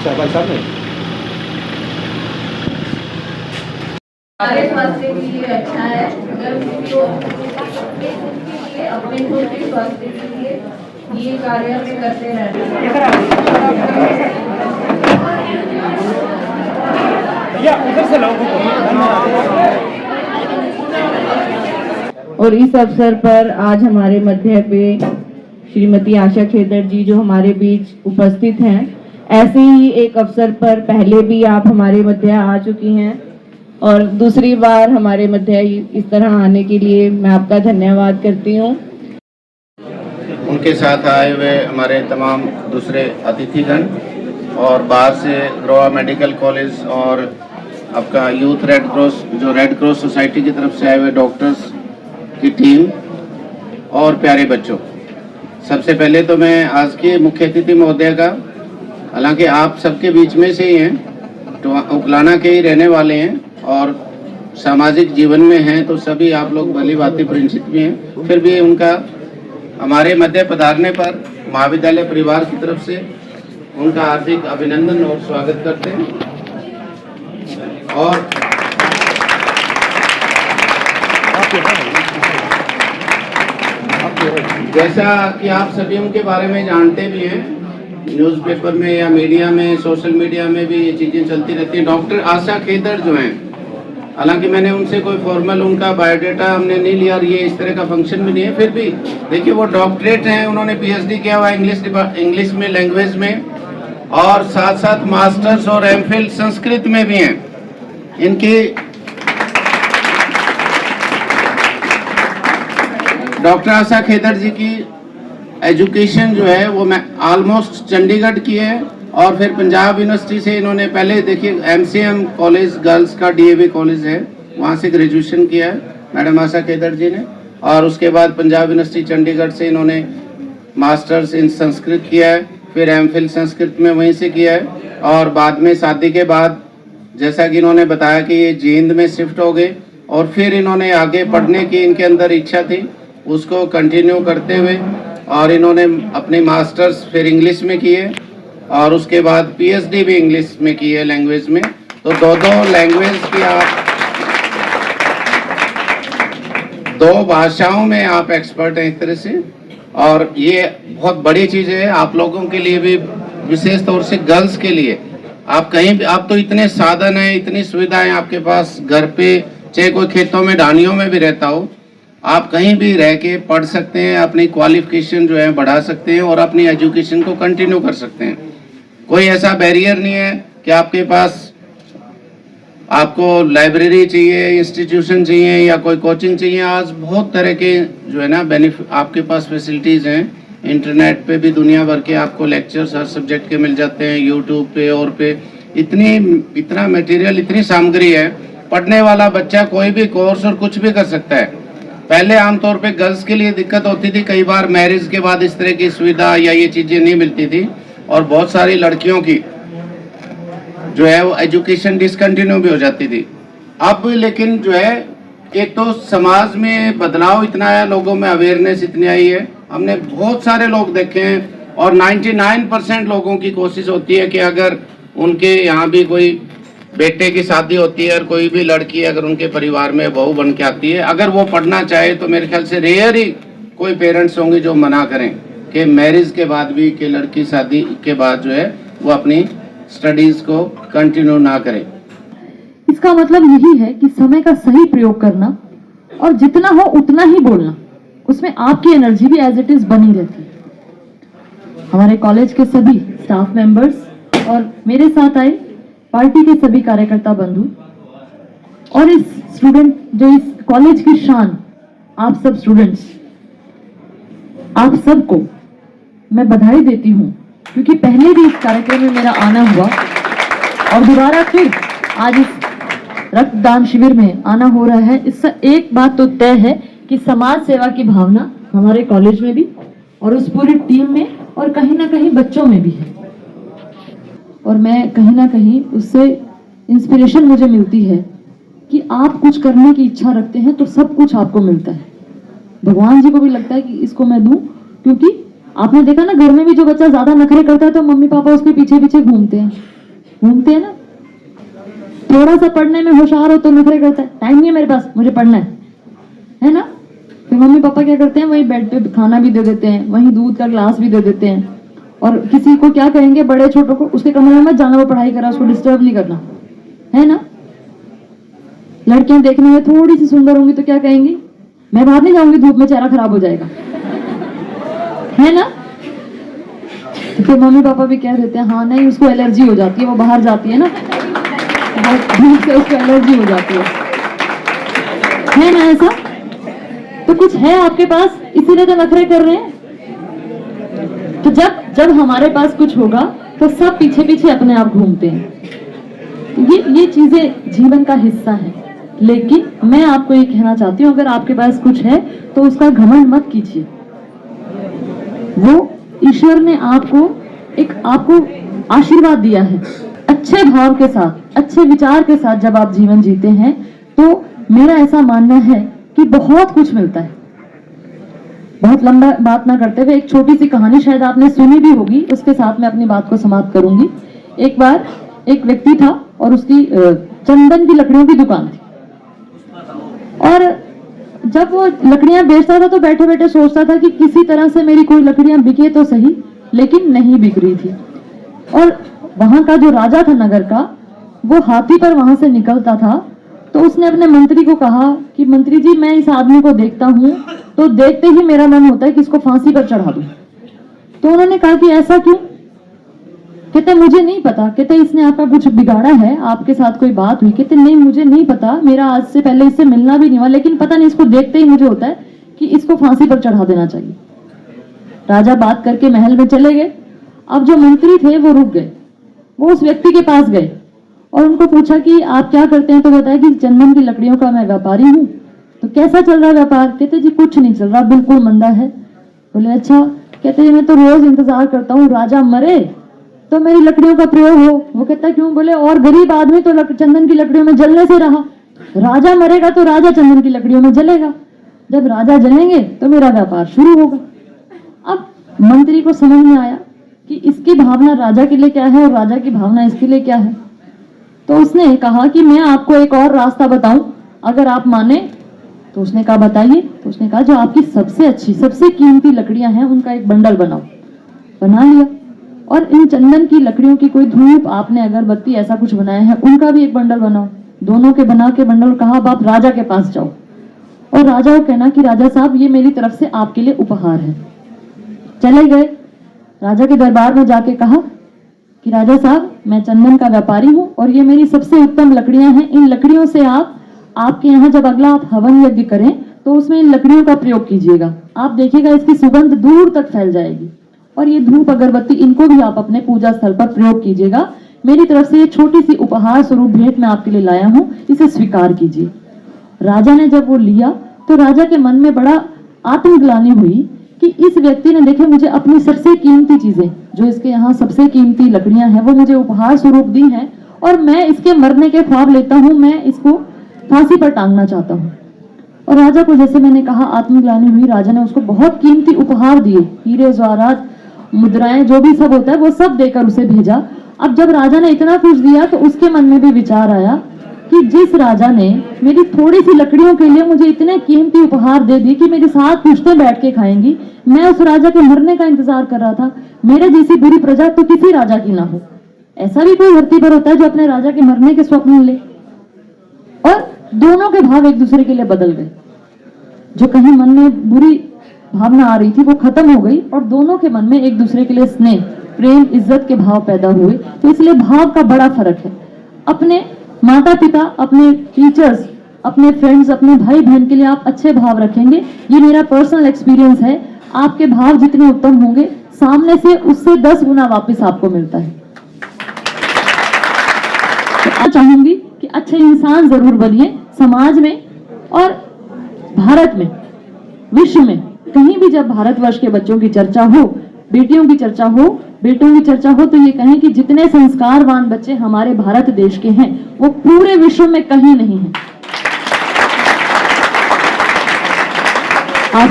अच्छा भाई साहब ने हमारे स्वास्थ्य के लिए अच्छा है, अगर तो उसके लिए अपने खुद के स्वास्थ्य के लिए ये कार्य हमें करते रहना और इस अवसर पर आज हमारे मध्य पे श्रीमती आशा खेदर जी जो हमारे बीच उपस्थित हैं, ऐसे ही एक अवसर पर पहले भी आप हमारे मध्य आ चुकी हैं और दूसरी बार हमारे मध्य इस तरह आने के लिए मैं आपका धन्यवाद करती हूँ। उनके साथ आए हुए हमारे तमाम दूसरे अतिथिगण और बाहर से ग्रोवा मेडिकल कॉलेज और आपका यूथ रेड क्रॉस जो रेड क्रॉस सोसाइटी की तरफ से आए हुए डॉक्टर्स की टीम और प्यारे बच्चों, सबसे पहले तो मैं आज के मुख्य अतिथि महोदय का, हालांकि आप सबके बीच में से ही हैं, तो उकलाना के ही रहने वाले हैं और सामाजिक जीवन में हैं, तो सभी आप लोग भली भांति परिचित भी हैं, फिर भी उनका हमारे मध्य पधारने पर महाविद्यालय परिवार की तरफ से उनका हार्दिक अभिनंदन और स्वागत करते हैं। और जैसा कि आप सभी उनके बारे में जानते भी हैं, न्यूज़पेपर में या मीडिया में, सोशल मीडिया में भी ये चीज़ें चलती रहती हैं। डॉक्टर आशा खेदर जो हैं, हालांकि मैंने उनसे कोई फॉर्मल उनका बायोडाटा हमने नहीं लिया और ये इस तरह का फंक्शन भी नहीं है, फिर भी देखिए वो डॉक्टरेट हैं, उन्होंने पीएचडी किया हुआ इंग्लिश में, लैंग्वेज में, और साथ साथ मास्टर्स और एमफिल संस्कृत में भी हैं। इनकी डॉक्टर आशा खेदर जी की एजुकेशन जो है वो मैं ऑलमोस्ट चंडीगढ़ की है और फिर पंजाब यूनिवर्सिटी से इन्होंने पहले देखिए एमसीएम कॉलेज गर्ल्स का डीएवी कॉलेज है, वहाँ से ग्रेजुएशन किया है मैडम आशा खेदर जी ने, और उसके बाद पंजाब यूनिवर्सिटी चंडीगढ़ से इन्होंने मास्टर्स इन संस्कृत किया है, फिर एमफिल संस्कृत में वहीं से किया है, और बाद में शादी के बाद जैसा कि इन्होंने बताया कि ये जींद में शिफ्ट हो गए और फिर इन्होंने आगे पढ़ने की इनके अंदर इच्छा थी, उसको कंटिन्यू करते हुए और इन्होंने अपने मास्टर्स फिर इंग्लिश में किए और उसके बाद पीएचडी भी इंग्लिश में की है लैंग्वेज में। तो दो लैंग्वेज की आप, दो भाषाओं में आप एक्सपर्ट हैं एक तरह से, और ये बहुत बड़ी चीज़ है आप लोगों के लिए भी, विशेष तौर से गर्ल्स के लिए। आप कहीं भी, आप तो इतने साधन हैं, इतनी सुविधाएं आपके पास घर पे, चाहे कोई खेतों में ढानियों में भी रहता हो, आप कहीं भी रह के पढ़ सकते हैं, अपनी क्वालिफिकेशन जो है बढ़ा सकते हैं और अपनी एजुकेशन को कंटिन्यू कर सकते हैं। कोई ऐसा बैरियर नहीं है कि आपके पास आपको लाइब्रेरी चाहिए, इंस्टीट्यूशन चाहिए या कोई कोचिंग चाहिए। आज बहुत तरह के जो है ना बेनिफिट आपके पास फैसिलिटीज़ हैं। इंटरनेट पे भी दुनिया भर के आपको लेक्चर्स हर सब्जेक्ट के मिल जाते हैं, यूट्यूब पे और पे इतना मटेरियल, इतनी सामग्री है, पढ़ने वाला बच्चा कोई भी कोर्स और कुछ भी कर सकता है। पहले आमतौर पे गर्ल्स के लिए दिक्कत होती थी, कई बार मैरिज के बाद इस तरह की सुविधा या ये चीज़ें नहीं मिलती थी और बहुत सारी लड़कियों की जो है वो एजुकेशन डिसकंटिन्यू भी हो जाती थी। अब लेकिन जो है एक तो समाज में बदलाव इतना आया, लोगों में अवेयरनेस इतनी आई है, हमने बहुत सारे लोग देखे हैं और 99% लोगों की कोशिश होती है कि अगर उनके यहाँ भी कोई बेटे की शादी होती है और कोई भी लड़की अगर उनके परिवार में बहू बन के आती है, अगर वो पढ़ना चाहे तो मेरे ख्याल से रेयर ही कोई पेरेंट्स होंगे जो मना करें कि मैरिज के बाद भी, कि लड़की शादी के बाद जो है वो अपनी स्टडीज को कंटिन्यू ना करे। इसका मतलब यही है कि समय का सही प्रयोग करना और जितना हो उतना ही बोलना, उसमें आपकी एनर्जी भी एज इट इज बनी रहती है। हमारे कॉलेज के सभी स्टाफ मेंबर्स और मेरे साथ आए पार्टी के सभी कार्यकर्ता बंधु और इस स्टूडेंट, जो इस कॉलेज की शान, आप सब स्टूडेंट्स, आप सबको मैं बधाई देती हूँ, क्योंकि पहले भी इस कार्यक्रम में मेरा आना हुआ और दोबारा फिर आज इस रक्तदान शिविर में आना हो रहा है। इससे एक बात तो तय है कि समाज सेवा की भावना हमारे कॉलेज में भी और उस पूरी टीम में और कहीं ना कहीं बच्चों में भी है, और मैं कहीं ना कहीं उससे इंस्पिरेशन मुझे मिलती है कि आप कुछ करने की इच्छा रखते हैं तो सब कुछ आपको मिलता है। भगवान जी को भी लगता है कि इसको मैं दूं, क्योंकि आपने देखा ना घर में भी जो बच्चा ज्यादा नखरे करता है तो मम्मी पापा उसके पीछे पीछे घूमते हैं, घूमते हैं ना, थोड़ा सा पढ़ने में होशियार हो तो नखरे करता है, टाइम नहीं है मेरे पास, मुझे पढ़ना है ना। फिर मम्मी पापा क्या करते हैं, वही बेड पे खाना भी दे देते हैं, वही दूध का ग्लास भी दे देते हैं, और किसी को क्या कहेंगे, बड़े छोटों को, उसके कमरे में मत जाना, वो पढ़ाई करा, उसको डिस्टर्ब नहीं करना, है ना। लड़कियां देखने में थोड़ी सी सुंदर होंगी तो क्या कहेंगी, मैं बाहर नहीं जाऊंगी, धूप में चेहरा खराब हो जाएगा, है ना। तो फिर मम्मी पापा भी कह देते हैं, हाँ नहीं, उसको एलर्जी हो जाती है, वो बाहर जाती है ना, धूप से उसको एलर्जी हो जाती है ना। ऐसा तो कुछ है आपके पास, इसीलिए तो नखरे कर रहे हैं। तो जब हमारे पास कुछ होगा तो सब पीछे पीछे अपने आप घूमते हैं। ये चीजें जीवन का हिस्सा है। लेकिन मैं आपको ये कहना चाहती हूँ, अगर आपके पास कुछ है तो उसका घमंड मत कीजिए। वो ईश्वर ने आपको आशीर्वाद दिया है। अच्छे भाव के साथ, अच्छे विचार के साथ जब आप जीवन जीते हैं तो मेरा ऐसा मानना है कि बहुत कुछ मिलता है। बहुत लंबा बात ना करते हुए एक छोटी सी कहानी शायद आपने सुनी भी होगी, उसके साथ मैं अपनी बात को समाप्त करूंगी। एक बार एक व्यक्ति था और उसकी चंदन की लकड़ियों की दुकान थी, और जब वो लकड़ियां बेचता था तो बैठे बैठे सोचता था कि किसी तरह से मेरी कोई लकड़ियां बिके तो सही, लेकिन नहीं बिक रही थी। और वहां का जो राजा था नगर का, वो हाथी पर वहां से निकलता था, तो उसने अपने मंत्री को कहा कि मंत्री जी, मैं इस आदमी को देखता हूँ तो देखते ही मेरा मन होता है कि इसको फांसी पर चढ़ा दूं। तो उन्होंने कहा कि ऐसा क्यों? कहते मुझे नहीं पता। कहते इसने आपका कुछ बिगाड़ा है, आपके साथ कोई बात हुई? कहते नहीं, मुझे नहीं पता, मेरा आज से पहले इससे मिलना भी नहीं हुआ, लेकिन पता नहीं इसको देखते ही मुझे होता है कि इसको फांसी पर चढ़ा देना चाहिए। राजा बात करके महल में चले गए। अब जो मंत्री थे वो रुक गए, वो उस व्यक्ति के पास गए और उनको पूछा कि आप क्या करते हैं? तो बताया कि चंदन की लकड़ियों का मैं व्यापारी हूँ। तो कैसा चल रहा है व्यापार? कहते जी कुछ नहीं चल रहा, बिल्कुल मंदा है। बोले अच्छा। कहते मैं तो रोज इंतजार करता हूँ राजा मरे तो मेरी लकड़ियों का प्रयोग हो। वो कहता क्यों? बोले और गरीब आदमी तो चंदन की लकड़ियों में जलने से रहा, राजा मरेगा तो राजा चंदन की लकड़ियों में जलेगा, जब राजा जलेंगे तो मेरा व्यापार शुरू होगा। अब मंत्री को समझ में आया कि इसकी भावना राजा के लिए क्या है और राजा की भावना इसके लिए क्या है। तो उसने कहा कि मैं आपको एक और रास्ता बताऊं, अगर आप माने। तो उसने कहा बताइए। तो उसने कहा जो आपकी सबसे अच्छी, सबसे कीमती लकड़ियां हैं उनका एक बंडल बनाओ। बना लिया। और इन चंदन की लकड़ियों की कोई धूप, आपने अगरबत्ती, ऐसा कुछ बनाया है, उनका भी एक बंडल बनाओ। दोनों के बना के बंडल, कहा अब आप राजा के पास जाओ और राजा को कहना कि राजा साहब ये मेरी तरफ से आपके लिए उपहार है। चले गए, राजा के दरबार में जाके कहा कि राजा साहब मैं चंदन का व्यापारी हूँ और ये मेरी सबसे उत्तम लकड़ियां हैं, इन लकड़ियों से आपके यहाँ जब अगला आप हवन यज्ञ करें तो उसमें इन लकड़ियों का प्रयोग कीजिएगा। आप देखिएगा इसकी सुगंध दूर तक फैल जाएगी, और ये धूप अगरबत्ती इनको भी आप अपने पूजा स्थल पर प्रयोग कीजिएगा। मेरी तरफ से ये छोटी सी उपहार स्वरूप भेंट मैं आपके लिए लाया हूँ, इसे स्वीकार कीजिए। राजा ने जब वो लिया तो राजा के मन में बड़ा आत्मग्लानि हुई कि इस व्यक्ति ने, देखे, मुझे अपनी सबसे कीमती चीजें, जो इसके यहाँ सबसे कीमती लकड़ियां हैं, वो मुझे उपहार स्वरूप दी हैं, और मैं इसके मरने के ख्वाब लेता हूँ, मैं इसको फांसी पर टांगना चाहता हूँ। और राजा को, जैसे मैंने कहा, आत्मग्लानि हुई। राजा ने उसको बहुत कीमती उपहार दिए, हीरे जवाहरात, मुद्राएं, जो भी सब होता है वो सब देकर उसे भेजा। अब जब राजा ने इतना कुछ दिया तो उसके मन में भी विचार आया कि जिस राजा ने मेरी थोड़ी सी लकड़ियों के लिए मुझे इतने कीमती उपहार दे दिए कि मेरे साथ पुश्तें बैठ के खाएंगी, मैं उस राजा के मरने का इंतजार कर रहा था। मेरे जैसी बुरी प्रजा तो किसी राजा की ना हो। ऐसा भी कोई धरती पर होता है जो अपने राजा के मरने के स्वप्न ले। और दोनों के भाव एक दूसरे के लिए बदल गए। जो कहीं मन में बुरी भावना आ रही थी वो खत्म हो गई, और दोनों के मन में एक दूसरे के लिए स्नेह, प्रेम, इज्जत के भाव पैदा हुए। तो इसलिए भाव का बड़ा फर्क है। अपने माता पिता, अपने टीचर्स, अपने फ्रेंड्स, अपने भाई बहन के लिए आप अच्छे भाव रखेंगे, ये मेरा पर्सनल एक्सपीरियंस है। आपके भाव जितने उत्तम होंगे, सामने से उससे 10 गुना वापस आपको मिलता है। तो मैं चाहूंगी कि अच्छे इंसान जरूर बनिए, समाज में और भारत में, विश्व में, कहीं भी जब भारतवर्ष के बच्चों की चर्चा हो, बेटियों की चर्चा हो, बेटों की चर्चा हो, तो ये कहें कि जितने संस्कारवान बच्चे हमारे भारत देश के हैं वो पूरे विश्व में कहीं नहीं है। आप